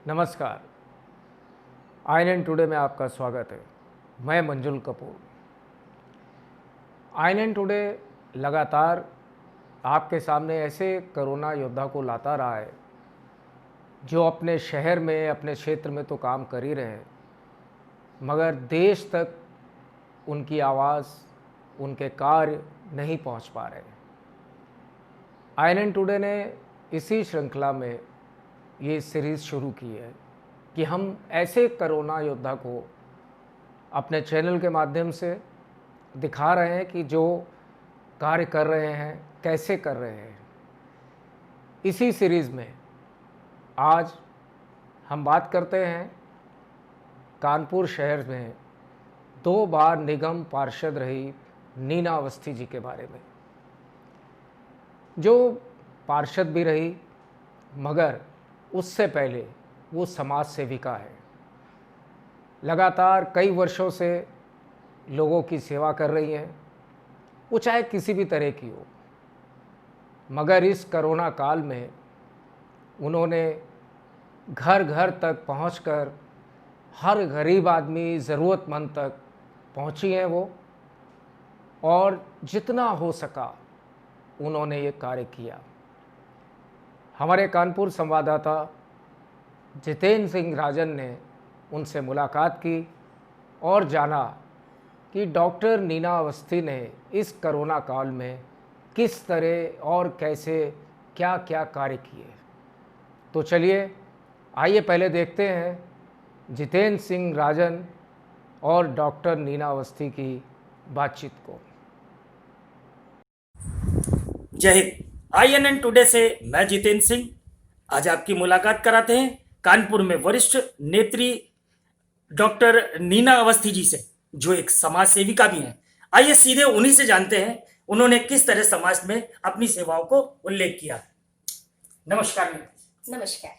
नमस्कार। INN today में आपका स्वागत है। मैं मंजुल कपूर। आईएनएन टुडे लगातार आपके सामने ऐसे कोरोना योद्धा को लाता रहा है जो अपने शहर में, अपने क्षेत्र में तो काम कर ही रहे हैं, मगर देश तक उनकी आवाज़, उनके कार्य नहीं पहुंच पा रहे। आईएनएन टुडे ने इसी श्रृंखला में ये सीरीज़ शुरू की है कि हम ऐसे कोरोना योद्धा को अपने चैनल के माध्यम से दिखा रहे हैं कि जो कार्य कर रहे हैं कैसे कर रहे हैं। इसी सीरीज़ में आज हम बात करते हैं कानपुर शहर में 2 बार निगम पार्षद रही नीना अवस्थी जी के बारे में, जो पार्षद भी रही मगर उससे पहले वो समाज सेविका है। लगातार कई वर्षों से लोगों की सेवा कर रही हैं, वो चाहे किसी भी तरह की हो। मगर इस कोरोना काल में उन्होंने घर घर तक पहुंचकर हर गरीब आदमी, ज़रूरतमंद तक पहुंची हैं वो, और जितना हो सका उन्होंने ये कार्य किया। हमारे कानपुर संवाददाता जितेंद्र सिंह राजन ने उनसे मुलाकात की और जाना कि डॉक्टर नीना अवस्थी ने इस कोरोना काल में किस तरह और कैसे क्या क्या कार्य किए। तो चलिए आइए पहले देखते हैं जितेंद्र सिंह राजन और डॉक्टर नीना अवस्थी की बातचीत को। जय हिंद। आईएनएन टुडे से मैं जितेंद्र सिंह आज आपकी मुलाकात कराते हैं कानपुर में वरिष्ठ नेत्री डॉक्टर नीना अवस्थी जी से, जो एक समाज सेविका भी हैं। आइए सीधे उन्हीं से जानते हैं उन्होंने किस तरह समाज में अपनी सेवाओं को उल्लेख किया। नमस्कार। नमस्कार।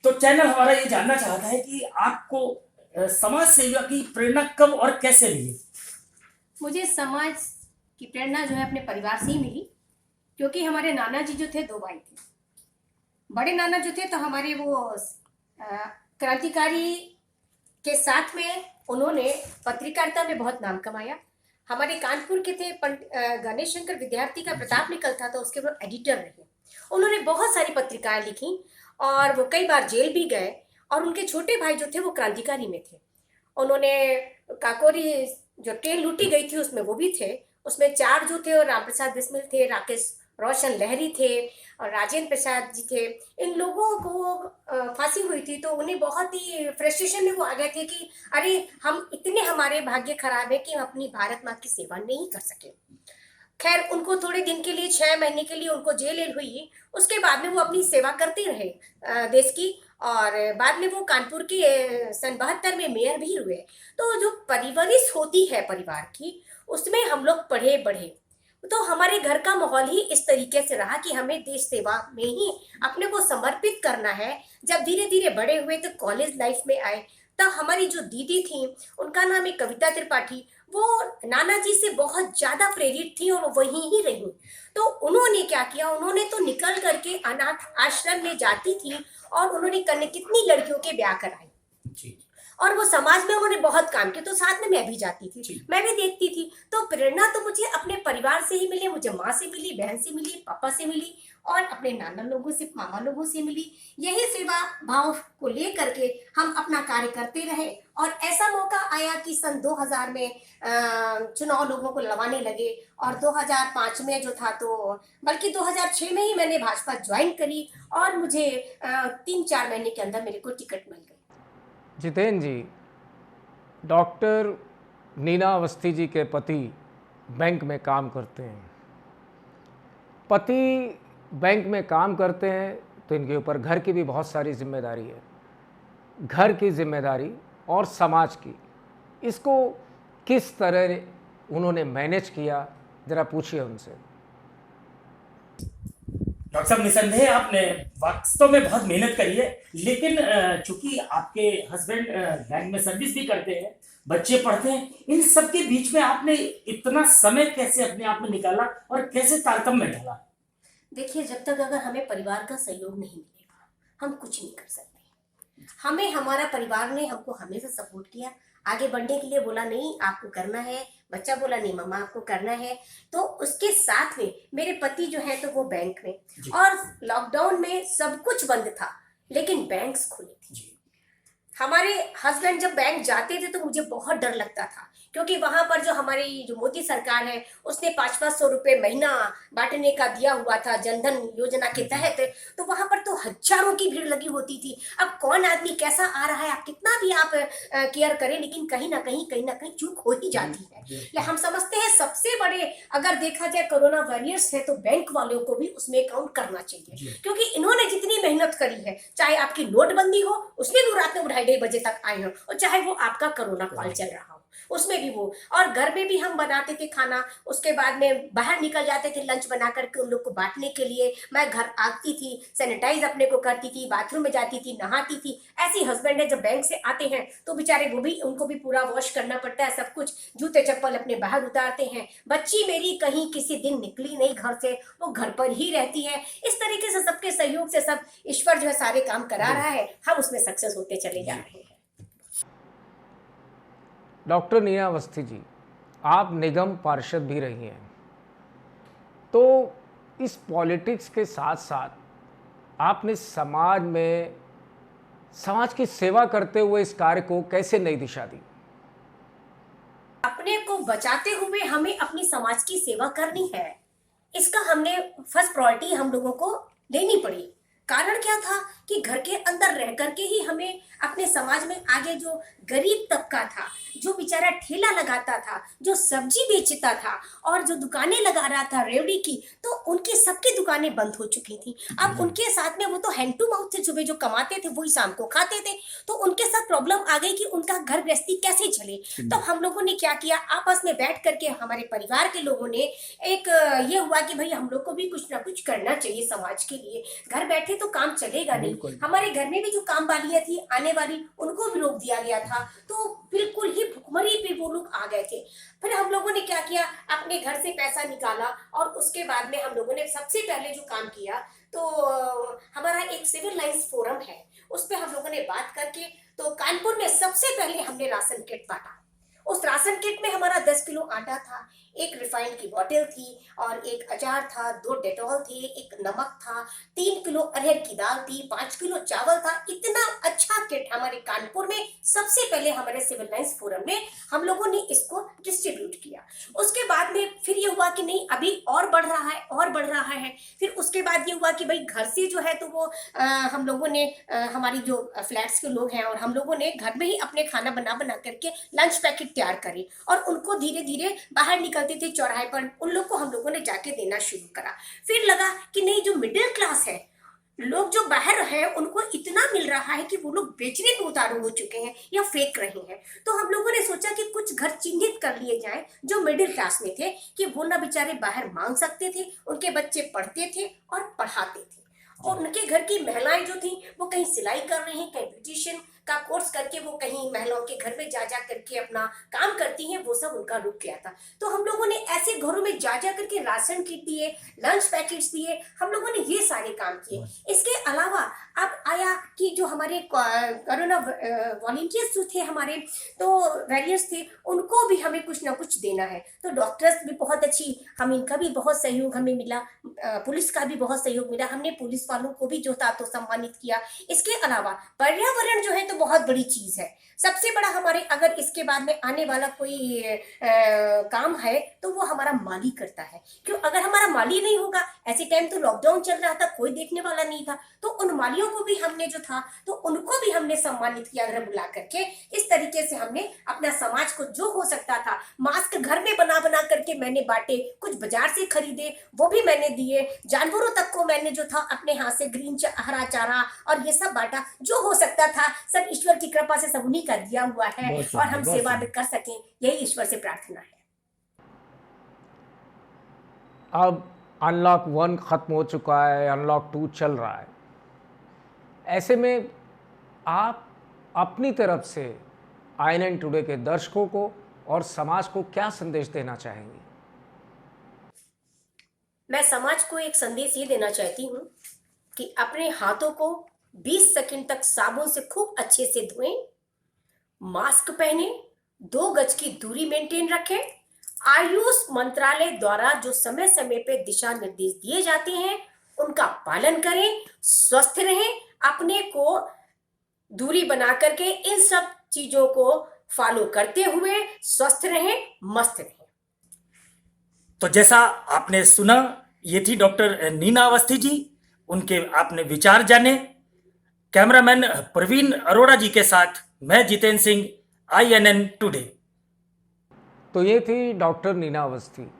तो चैनल हमारा ये जानना चाहता है कि आपको समाज सेवा की प्रेरणा कब और कैसे मिली? मुझे समाज की प्रेरणा जो है अपने परिवार से ही मिली, क्योंकि हमारे नाना जी जो थे 2 भाई थे। बड़े नाना जो थे तो हमारे वो क्रांतिकारी के साथ में उन्होंने पत्रकारिता में बहुत नाम कमाया। हमारे कानपुर के थे गणेश शंकर विद्यार्थी का प्रताप निकलता था, उसके वो एडिटर रहे। उन्होंने बहुत सारी पत्रिकाएं लिखी और वो कई बार जेल भी गए। और उनके छोटे भाई जो थे वो क्रांतिकारी में थे। उन्होंने काकोरी जो ट्रेन लूटी गई थी उसमें वो भी थे। उसमें 4 जो थे और राम प्रसाद बिस्मिल थे, राकेश रोशन लहरी थे और राजेंद्र प्रसाद जी थे। इन लोगों को फांसी हुई थी तो उन्हें बहुत ही फ्रस्ट्रेशन में वो आ गए थे कि अरे हम इतने, हमारे भाग्य खराब है कि हम अपनी भारत माँ की सेवा नहीं कर सके। खैर उनको थोड़े दिन के लिए, 6 महीने के लिए उनको जेल हुई। उसके बाद में वो अपनी सेवा करते रहे देश की, और बाद में वो कानपुर के सन 72 में मेयर भी हुए। तो जो परवरिश होती है परिवार की, उसमें हम लोग पढ़े बढ़े, तो हमारे घर का माहौल ही इस तरीके से रहा कि हमें देश सेवा में ही अपने को समर्पित करना है। जब धीरे धीरे बड़े हुए तो कॉलेज लाइफ में आए, तब हमारी जो दीदी थी, उनका नाम है कविता त्रिपाठी, वो नाना जी से बहुत ज्यादा प्रेरित थी और वहीं ही रही। तो उन्होंने क्या किया, उन्होंने तो निकल करके अनाथ आश्रम में जाती थी और उन्होंने कितनी लड़कियों के ब्याह कराए जी। और वो समाज में उन्होंने बहुत काम किया। तो साथ में मैं भी जाती थी, मैं भी देखती थी। तो प्रेरणा तो मुझे अपने परिवार से ही मिली, मुझे माँ से मिली, बहन से मिली, पापा से मिली और अपने नाना लोगों से, मामा लोगों से मिली। यही सेवा भाव को लेकर के हम अपना कार्य करते रहे। और ऐसा मौका आया कि सन 2000 में चुनाव लोगों को लड़वाने लगे और 2005 में जो था, तो बल्कि 2006 में ही मैंने भाजपा ज्वाइन करी और मुझे 3-4 महीने के अंदर मेरे को टिकट मिल गई। जितेंद्र जी, डॉक्टर नीना अवस्थी जी के पति बैंक में काम करते हैं। पति बैंक में काम करते हैं तो इनके ऊपर घर की भी बहुत सारी जिम्मेदारी है। घर की जिम्मेदारी और समाज की, इसको किस तरह उन्होंने मैनेज किया, ज़रा पूछिए उनसे। डॉक्टर साहब, निसंदेह आपने वास्तव में बहुत मेहनत करी है, लेकिन चूंकि आपके हस्बैंड बैंक में सर्विस भी करते हैं, बच्चे पढ़ते हैं, इन सब के बीच में आपने इतना समय कैसे अपने आप में निकाला और कैसे तारतम्य में ढाला? देखिए, जब तक अगर हमें परिवार का सहयोग नहीं मिलेगा, हम कुछ नहीं कर सकते। हमें हमारा परिवार ने हमको हमेशा सपोर्ट किया, आगे बढ़ने के लिए बोला नहीं आपको करना है, बच्चा बोला नहीं मम्मा आपको करना है। तो उसके साथ में मेरे पति जो है तो वो बैंक में, और लॉकडाउन में सब कुछ बंद था लेकिन बैंक्स खुले थे। हमारे हस्बैंड जब बैंक जाते थे तो मुझे बहुत डर लगता था, क्योंकि वहां पर जो हमारी जो मोदी सरकार है उसने 500-500 रुपए महीना बांटने का दिया हुआ था जनधन योजना के तहत, तो वहां पर तो हजारों की भीड़ लगी होती थी। अब कौन आदमी कैसा आ रहा है, आप कितना भी आप केयर करें, लेकिन कहीं ना कहीं चूक हो ही जाती है। हम समझते हैं सबसे बड़े अगर देखा जाए कोरोना वॉरियर्स है तो बैंक वालों को भी उसमें काउंट करना चाहिए, क्योंकि इन्होंने जितनी मेहनत करी है, चाहे आपकी नोटबंदी हो उसमें भी रात में 2:30 बजे तक आए हो, और चाहे वो आपका कोरोना काल चल रहा हो उसमें भी वो, और घर में भी हम बनाते थे खाना, उसके बाद में बाहर निकल जाते थे लंच बना करके उन लोग को बांटने के लिए। मैं घर आती थी, सैनिटाइज अपने को करती थी, बाथरूम में जाती थी, नहाती थी। ऐसे हस्बैंड है जब बैंक से आते हैं तो बेचारे वो भी, उनको भी पूरा वॉश करना पड़ता है सब कुछ, जूते चप्पल अपने बाहर उतारते हैं। बच्ची मेरी कहीं किसी दिन निकली नहीं घर से, वो घर पर ही रहती है। इस तरीके से सबके सहयोग से सब ईश्वर जो है सारे काम करा रहा है, हम उसमें सक्सेस होते चले जा रहे हैं। डॉक्टर नीना अवस्थी जी, आप निगम पार्षद भी रही हैं, तो इस पॉलिटिक्स के साथ साथ आपने समाज की सेवा करते हुए इस कार्य को कैसे नई दिशा दी? अपने को बचाते हुए हमें अपनी समाज की सेवा करनी है, इसका हमने फर्स्ट प्रायोरिटी हम लोगों को लेनी पड़ी। कारण क्या था कि घर के अंदर रह करके ही हमें अपने समाज में आगे जो गरीब तबका था, जो बेचारा ठेला लगाता था, जो सब्जी बेचता था और जो दुकानें लगा रहा था रेवड़ी की, तो उनकी सबकी दुकानें बंद हो चुकी थी। अब उनके साथ में वो तो हैंड टू माउथ थे, सुबह जो कमाते थे वही शाम को खाते थे, तो उनके साथ प्रॉब्लम आ गई कि उनका घर गृहस्थी कैसे चले। तो हम लोगों ने क्या किया, आपस में बैठ करके हमारे परिवार के लोगों ने एक ये हुआ कि भाई हम लोग को भी कुछ ना कुछ करना चाहिए समाज के लिए, घर बैठे तो काम चलेगा नहीं। हमारे घर में भी जो काम वालियां थी आने वाली, उनको भी रोक दिया गया था, तो बिल्कुल ही भुखमरी पे वो लोग आ गए थे। फिर हम लोगों ने क्या किया, अपने घर से पैसा निकाला और उसके बाद में हम लोगों ने सबसे पहले जो काम किया, तो हमारा एक सिविल लाइंस फोरम है, उस पर हम लोगों ने बात करके तो कानपुर में सबसे पहले हमने राशन किट बांटा। उस राशन किट में हमारा 10 किलो आटा था, एक रिफाइंड की बोतल थी और एक अचार था, 2 डेटॉल थे, एक नमक था, 3 किलो अरहर की दाल थी, 5 किलो चावल था। इतना अच्छा किट हमारे कानपुर में सबसे पहले हमारे सिविल लाइंस फोरम में हम लोगों ने इसको डिस्ट्रीब्यूट किया। उसके बाद में फिर ये हुआ कि नहीं अभी और बढ़ रहा है और बढ़ रहा है। फिर उसके बाद ये हुआ कि भाई घर से जो है तो वो हम लोगों ने हमारी जो फ्लैट्स के लोग हैं और हम लोगों ने घर में ही अपने खाना बना बना करके लंच पैकेट तैयार करे और उनको धीरे धीरे बाहर निकलते थे चौराहे पर, उन लोग को हम लोगों ने जाके देना शुरू करा। फिर लगा कि नहीं जो मिडिल क्लास है, लोग जो बाहर हैं उनको इतना मिल रहा है कि वो लोग बेचने में उतारू हो चुके हैं या फेंक रहे हैं, तो हम लोगों ने सोचा कि कुछ घर चिन्हित कर लिए जाएं जो मिडिल क्लास में थे, कि वो ना बेचारे बाहर मांग सकते थे, उनके बच्चे पढ़ते थे और पढ़ाते थे, और उनके घर की महिलाएं जो थी वो कहीं सिलाई कर रही हैं, कहीं ब्यूटिशियन का कोर्स करके वो कहीं महिलाओं के घर में जा करके अपना काम करती हैं, वो सब उनका रुक गया था। तो हम लोगों ने ऐसे घरों में जा करके राशन किट दिए, लंच पैकेट्स दिए, हम लोगों ने ये सारे काम किए। इसके अलावा अब आया कि जो हमारे कोरोना वॉलंटियर्स जो थे हमारे, तो वॉरियर्स थे, उनको भी हमें कुछ ना कुछ देना है। तो डॉक्टर्स भी बहुत अच्छी, हम इनका भी बहुत सहयोग हमें मिला, पुलिस का भी बहुत सहयोग मिला, हमने पुलिस वालों को भी जो था तो सम्मानित किया। इसके अलावा पर्यावरण जो है तो बहुत बड़ी चीज है, सबसे बड़ा हमारे अगर इसके बाद में आने वाला कोई काम है तो वो हमारा माली करता है। क्यों, अगर हमारा माली नहीं होगा, ऐसे टाइम तो लॉकडाउन चल रहा था, कोई देखने वाला नहीं था, तो उन मालियों को भी हमने जो था तो उनको भी हमने सम्मानित किया घर बुला करके। इस तरीके से हमने अपना समाज को जो हो सकता था, मास्क घर में बना बना करके मैंने बांटे, कुछ बाजार से खरीदे वो भी मैंने दिए, जानवरों तक को मैंने जो था अपने हाथ से ग्रीन हरा चारा और ये सब बांटा, जो हो सकता था सब ईश्वर की कृपा से सब उन्हीं का दिया हुआ है, और हम सेवा भी कर सकें, यही ईश्वर से प्रार्थना है। अब अनलॉक 1 खत्म हो चुका है, अनलॉक 2 चल रहा है, ऐसे में आप अपनी तरफ से INN टुडे के दर्शकों को और समाज को क्या संदेश देना चाहेंगी? मैं समाज को एक संदेश ये देना चाहती हूँ कि अपने हाथों को 20 सेकंड तक साबुन से खूब अच्छे से धोएं, मास्क पहने, 2 गज की दूरी मेंटेन रखें। आयुष मंत्रालय द्वारा जो समय समय पे दिशा निर्देश दिए जाते हैं उनका पालन करें, स्वस्थ रहें, अपने को दूरी बना करके इन सब चीजों को फॉलो करते हुए स्वस्थ रहें, मस्त रहें। तो जैसा आपने सुना, ये थी डॉक्टर नीना अवस्थी जी। उनके आपने विचार जाने। कैमरामैन प्रवीण अरोड़ा जी के साथ मैं जितेंद्र सिंह, INN टुडे। तो ये थी डॉक्टर नीना अवस्थी,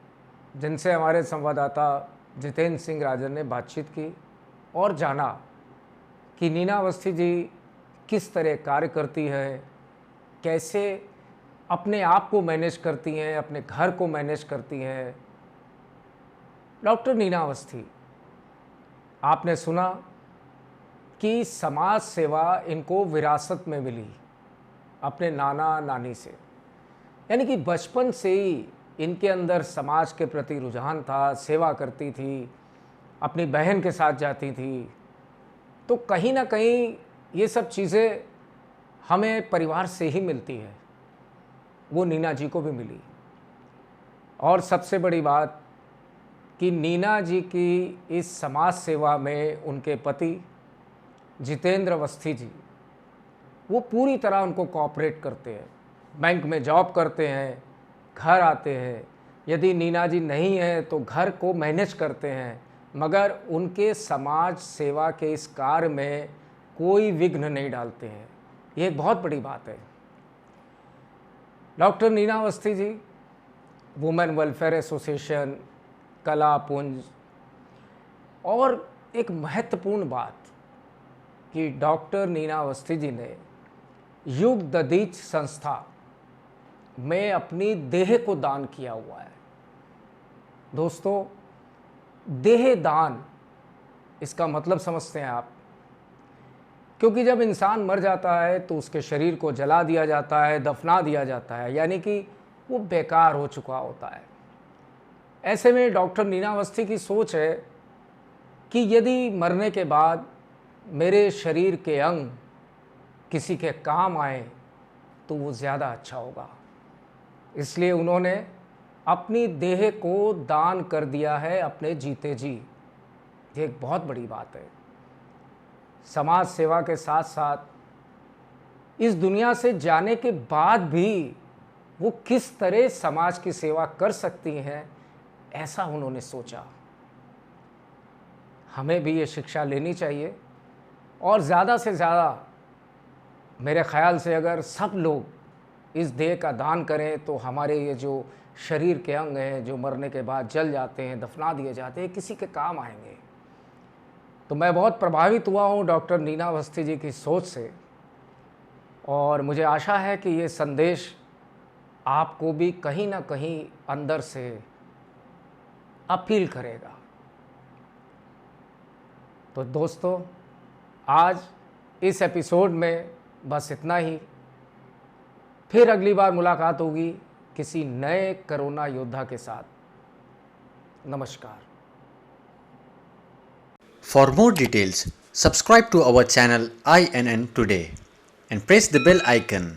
जिनसे हमारे संवाददाता जितेंद्र सिंह राजन ने बातचीत की और जाना कि नीना अवस्थी जी किस तरह कार्य करती है, कैसे अपने आप को मैनेज करती हैं, अपने घर को मैनेज करती हैं। डॉक्टर नीना अवस्थी, आपने सुना कि समाज सेवा इनको विरासत में मिली अपने नाना नानी से, यानी कि बचपन से ही इनके अंदर समाज के प्रति रुझान था, सेवा करती थी, अपनी बहन के साथ जाती थी। तो कहीं ना कहीं ये सब चीज़ें हमें परिवार से ही मिलती है, वो नीना जी को भी मिली। और सबसे बड़ी बात कि नीना जी की इस समाज सेवा में उनके पति जितेंद्र अवस्थी जी वो पूरी तरह उनको कोऑपरेट करते हैं। बैंक में जॉब करते हैं, घर आते हैं, यदि नीना जी नहीं है तो घर को मैनेज करते हैं, मगर उनके समाज सेवा के इस कार्य में कोई विघ्न नहीं डालते हैं। ये एक बहुत बड़ी बात है। Doctor Neena Awasthi ji women welfare association, कला पुंज, और एक महत्वपूर्ण बात कि डॉक्टर नीना अवस्थी जी ने युग ददीच संस्था में अपनी देह को दान किया हुआ है। दोस्तों, देह दान, इसका मतलब समझते हैं आप? क्योंकि जब इंसान मर जाता है तो उसके शरीर को जला दिया जाता है, दफना दिया जाता है, यानी कि वो बेकार हो चुका होता है। ऐसे में डॉक्टर नीना अवस्थी की सोच है कि यदि मरने के बाद मेरे शरीर के अंग किसी के काम आए तो वो ज़्यादा अच्छा होगा। इसलिए उन्होंने अपनी देह को दान कर दिया है अपने जीते जी। ये एक बहुत बड़ी बात है। समाज सेवा के साथ साथ इस दुनिया से जाने के बाद भी वो किस तरह समाज की सेवा कर सकती हैं, ऐसा उन्होंने सोचा। हमें भी ये शिक्षा लेनी चाहिए और ज़्यादा से ज़्यादा, मेरे ख़्याल से अगर सब लोग इस देह का दान करें तो हमारे ये जो शरीर के अंग हैं जो मरने के बाद जल जाते हैं, दफना दिए जाते हैं, किसी के काम आएंगे। तो मैं बहुत प्रभावित हुआ हूँ डॉक्टर नीना अवस्थी जी की सोच से, और मुझे आशा है कि ये संदेश आपको भी कहीं ना कहीं अंदर से अपील करेगा। तो दोस्तों, आज इस एपिसोड में बस इतना ही। फिर अगली बार मुलाकात होगी किसी नए कोरोना योद्धा के साथ। नमस्कार। For more details, subscribe to our channel INN Today and press the bell icon.